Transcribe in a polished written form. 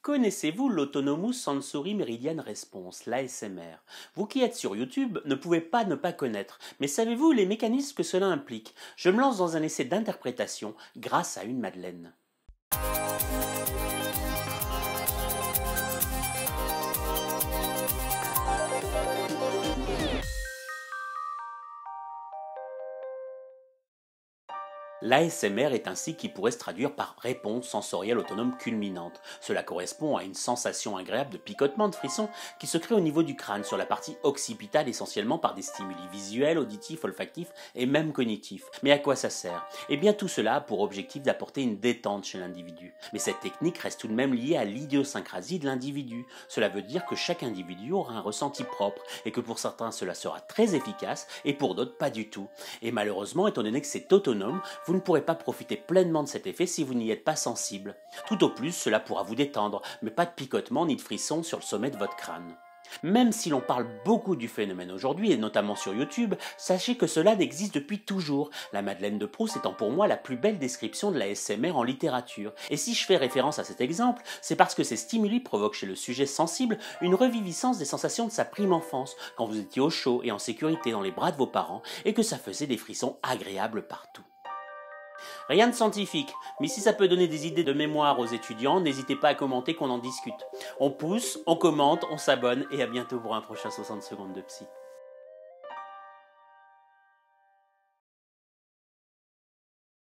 Connaissez-vous l'Autonomous Sensory Meridian Response, l'ASMR? Vous qui êtes sur YouTube ne pouvez pas ne pas connaître, mais savez-vous les mécanismes que cela implique? Je me lance dans un essai d'interprétation grâce à une madeleine. L'ASMR est un cycle qui pourrait se traduire par réponse sensorielle autonome culminante. Cela correspond à une sensation agréable de picotement, de frisson, qui se crée au niveau du crâne, sur la partie occipitale essentiellement par des stimuli visuels, auditifs, olfactifs et même cognitifs. Mais à quoi ça sert? Eh bien tout cela a pour objectif d'apporter une détente chez l'individu. Mais cette technique reste tout de même liée à l'idiosyncrasie de l'individu. Cela veut dire que chaque individu aura un ressenti propre, et que pour certains cela sera très efficace, et pour d'autres pas du tout. Et malheureusement, étant donné que c'est autonome, vous ne pourrez pas profiter pleinement de cet effet si vous n'y êtes pas sensible. Tout au plus, cela pourra vous détendre, mais pas de picotement ni de frisson sur le sommet de votre crâne. Même si l'on parle beaucoup du phénomène aujourd'hui, et notamment sur YouTube, sachez que cela existe depuis toujours, la Madeleine de Proust étant pour moi la plus belle description de la ASMR en littérature. Et si je fais référence à cet exemple, c'est parce que ces stimuli provoquent chez le sujet sensible une reviviscence des sensations de sa prime enfance, quand vous étiez au chaud et en sécurité dans les bras de vos parents, et que ça faisait des frissons agréables partout. Rien de scientifique, mais si ça peut donner des idées de mémoire aux étudiants, n'hésitez pas à commenter qu'on en discute. On pousse, on commente, on s'abonne et à bientôt pour un prochain 60 secondes de psy.